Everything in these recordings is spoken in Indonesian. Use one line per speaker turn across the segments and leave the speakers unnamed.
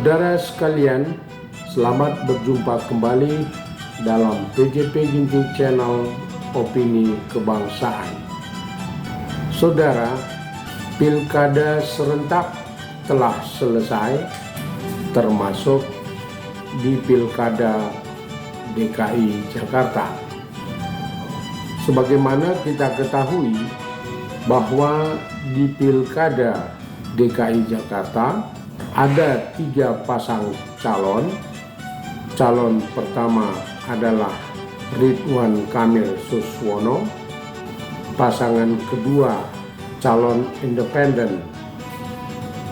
Saudara sekalian, selamat berjumpa kembali dalam PJP Ginting Channel Opini Kebangsaan. Saudara, pilkada serentak telah selesai, termasuk di pilkada DKI Jakarta. Sebagaimana kita ketahui bahwa di pilkada DKI Jakarta ada 3 pasang calon. Calon pertama adalah Ridwan Kamil Suswono, pasangan kedua calon independen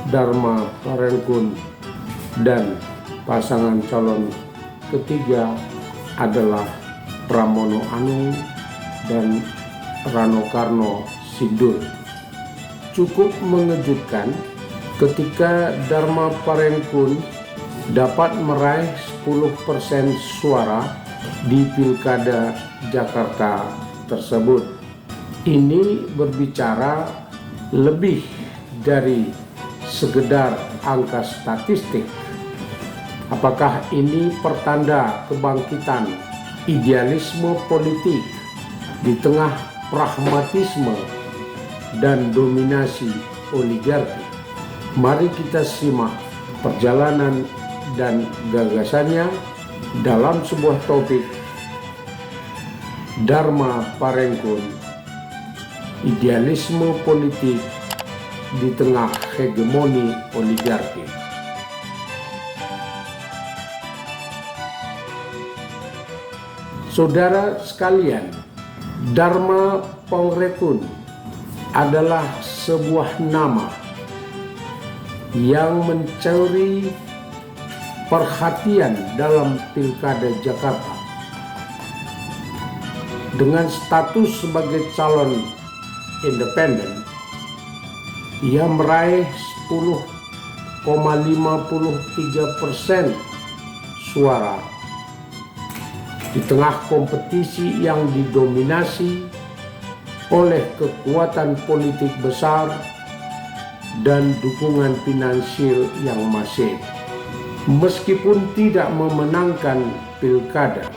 Dharma Parengkun, dan pasangan calon ketiga adalah Pramono Anung dan Rano Karno Sidul. Cukup mengejutkan ketika Dharma Parengkun dapat meraih 10% suara di pilkada Jakarta tersebut. Ini berbicara lebih dari sekedar angka statistik. Apakah ini pertanda kebangkitan idealisme politik di tengah pragmatisme dan dominasi oligarki? Mari kita simak perjalanan dan gagasannya dalam sebuah topik Dharma Parengkun, idealisme politik di tengah hegemoni oligarki. Saudara sekalian, Dharma Parengkun adalah sebuah nama yang mencuri perhatian dalam pilkada Jakarta. Dengan status sebagai calon independen, ia meraih 10,53% suara di tengah kompetisi yang didominasi oleh kekuatan politik besar dan dukungan finansial yang masif. Meskipun tidak memenangkan pilkada,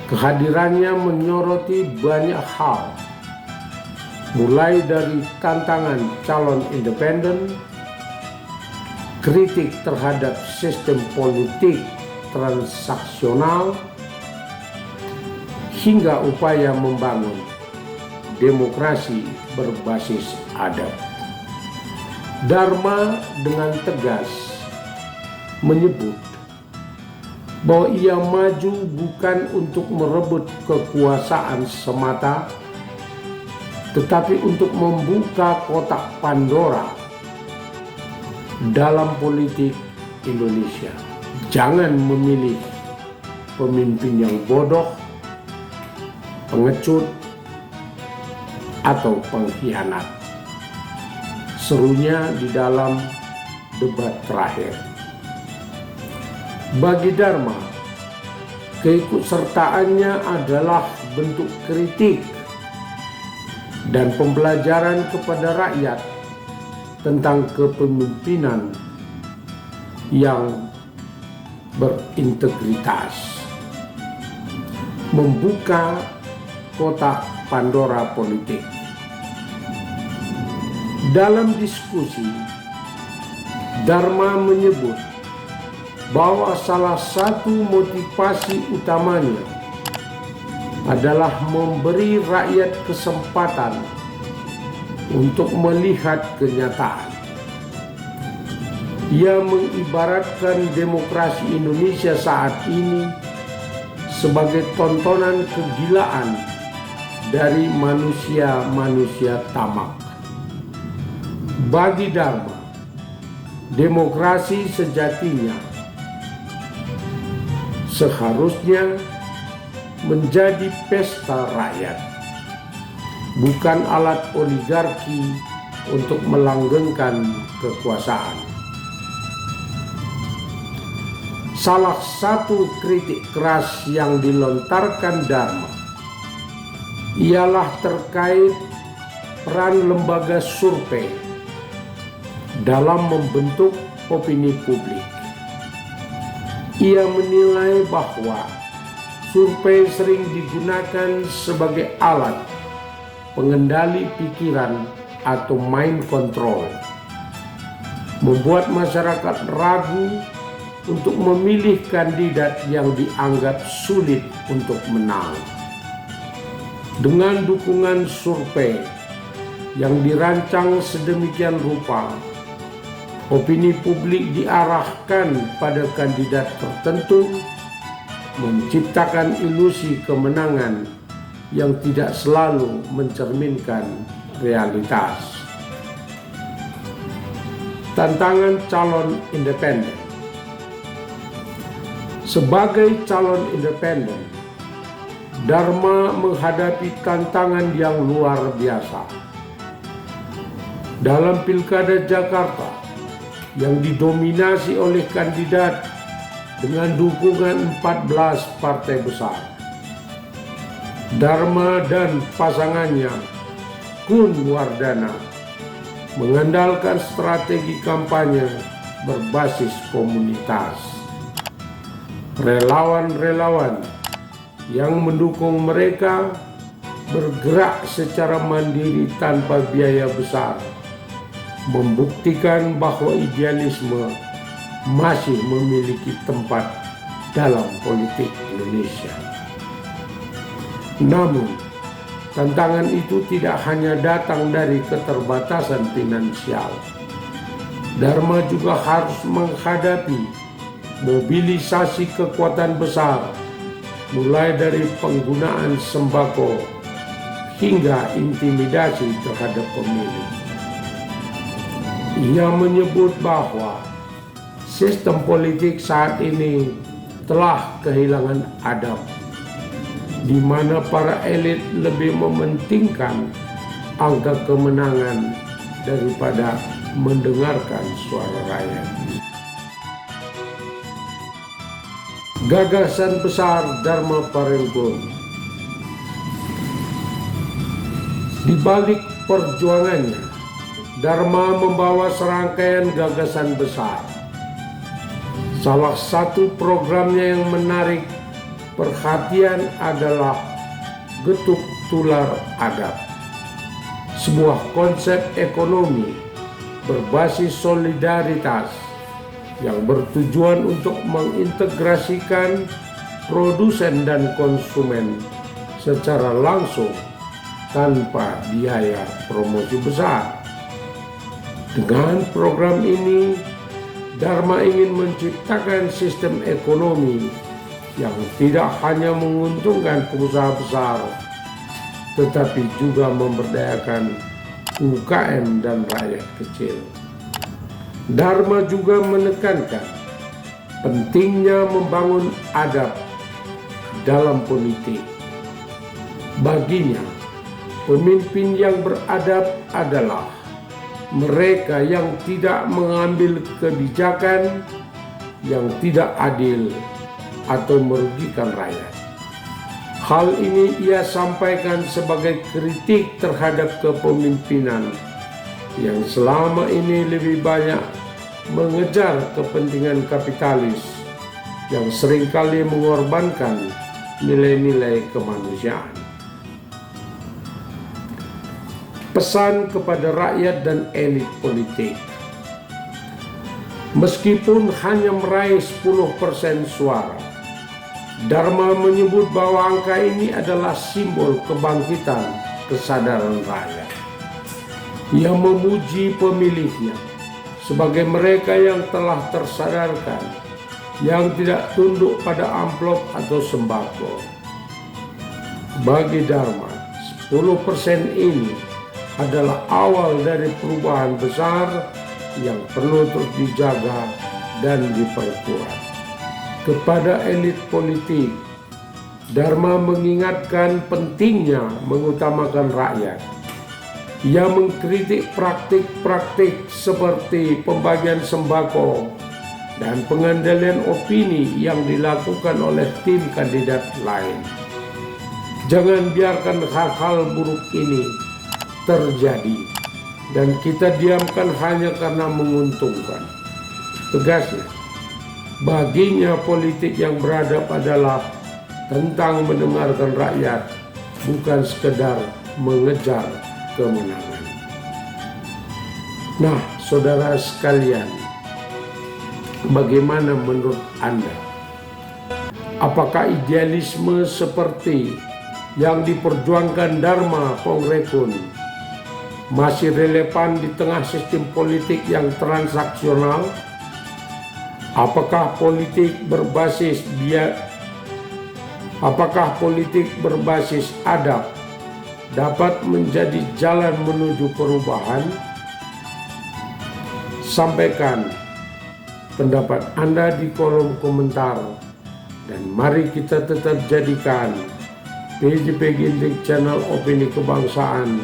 kehadirannya menyoroti banyak hal, mulai dari tantangan calon independen, kritik terhadap sistem politik transaksional, hingga upaya membangun demokrasi berbasis adab. Dharma dengan tegas menyebut bahwa ia maju bukan untuk merebut kekuasaan semata, tetapi untuk membuka kotak Pandora dalam politik Indonesia. Jangan memilih pemimpin yang bodoh, pengecut, atau pengkhianat, serunya di dalam debat terakhir. Bagi Dharma, keikutsertaannya adalah bentuk kritik dan pembelajaran kepada rakyat tentang kepemimpinan yang berintegritas. Membuka kotak Pandora politik. Dalam diskusi, Dharma menyebut bahwa salah satu motivasi utamanya adalah memberi rakyat kesempatan untuk melihat kenyataan. Ia mengibaratkan demokrasi Indonesia saat ini sebagai tontonan kegilaan dari manusia-manusia tamak. Bagi Dharma, demokrasi sejatinya seharusnya menjadi pesta rakyat, bukan alat oligarki untuk melanggengkan kekuasaan. Salah satu kritik keras yang dilontarkan Dharma ialah terkait peran lembaga survei dalam membentuk opini publik. Ia menilai bahwa survei sering digunakan sebagai alat pengendali pikiran atau mind control, membuat masyarakat ragu untuk memilih kandidat yang dianggap sulit untuk menang. Dengan dukungan survei yang dirancang sedemikian rupa, opini publik diarahkan pada kandidat tertentu, menciptakan ilusi kemenangan yang tidak selalu mencerminkan realitas. Tantangan calon independen. Sebagai calon independen, Dharma menghadapi tantangan yang luar biasa. Dalam Pilkada Jakarta yang didominasi oleh kandidat dengan dukungan 14 partai besar, Dharma dan pasangannya Kun Wardana mengandalkan strategi kampanye berbasis komunitas. Relawan-relawan yang mendukung mereka bergerak secara mandiri tanpa biaya besar, membuktikan bahwa idealisme masih memiliki tempat dalam politik Indonesia. Namun, tantangan itu tidak hanya datang dari keterbatasan finansial. Dharma juga harus menghadapi mobilisasi kekuatan besar, mulai dari penggunaan sembako hingga intimidasi terhadap pemilih. Ia menyebut bahwa sistem politik saat ini telah kehilangan adab, di mana para elit lebih mementingkan angka kemenangan daripada mendengarkan suara rakyat. Gagasan besar Dharma Parengkunt. Di balik perjuangannya, Dharma membawa serangkaian gagasan besar. Salah satu programnya yang menarik perhatian adalah Getuk Tular Adab, sebuah konsep ekonomi berbasis solidaritas yang bertujuan untuk mengintegrasikan produsen dan konsumen secara langsung tanpa biaya promosi besar. Dengan program ini, Dharma ingin menciptakan sistem ekonomi yang tidak hanya menguntungkan pengusaha besar, tetapi juga memberdayakan UKM dan rakyat kecil. Dharma juga menekankan pentingnya membangun adab dalam politik. Baginya, pemimpin yang beradab adalah mereka yang tidak mengambil kebijakan yang tidak adil atau merugikan rakyat. Hal ini ia sampaikan sebagai kritik terhadap kepemimpinan yang selama ini lebih banyak mengejar kepentingan kapitalis yang seringkali mengorbankan nilai-nilai kemanusiaan. Pesan kepada rakyat dan elit politik. Meskipun hanya meraih 10% suara, Dharma menyebut bahwa angka ini adalah simbol kebangkitan kesadaran rakyat. Ia memuji pemilihnya sebagai mereka yang telah tersadarkan, yang tidak tunduk pada amplop atau sembako. Bagi Dharma, 10% ini adalah awal dari perubahan besar yang perlu terus dijaga dan diperkuat. Kepada elit politik, Dharma mengingatkan pentingnya mengutamakan rakyat. Ia mengkritik praktik-praktik seperti pembagian sembako dan pengendalian opini yang dilakukan oleh tim kandidat lain. Jangan biarkan hal-hal buruk ini terjadi dan kita diamkan hanya karena menguntungkan. Tegasnya, Baginya politik yang beradab adalah tentang mendengarkan rakyat, bukan sekedar mengejar kemenangan. Nah, saudara sekalian, bagaimana menurut Anda? Apakah idealisme seperti yang diperjuangkan Dharma Pongrekun masih relevan di tengah sistem politik yang transaksional? Apakah politik berbasis adab dapat menjadi jalan menuju perubahan? Sampaikan pendapat Anda di kolom komentar, dan mari kita tetap jadikan PJP Ginting Channel Opini Kebangsaan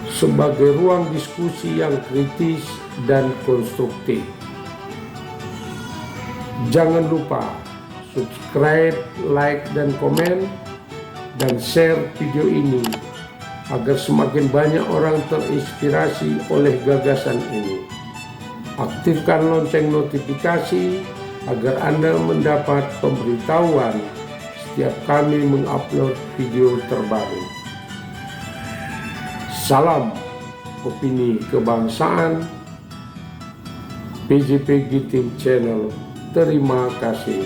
sebagai ruang diskusi yang kritis dan konstruktif. Jangan lupa subscribe, like, dan komen, dan share video ini agar semakin banyak orang terinspirasi oleh gagasan ini. Aktifkan lonceng notifikasi agar Anda mendapat pemberitahuan setiap kami mengupload video terbaru. Salam opini kebangsaan, PJP Ginting Channel. Terima kasih.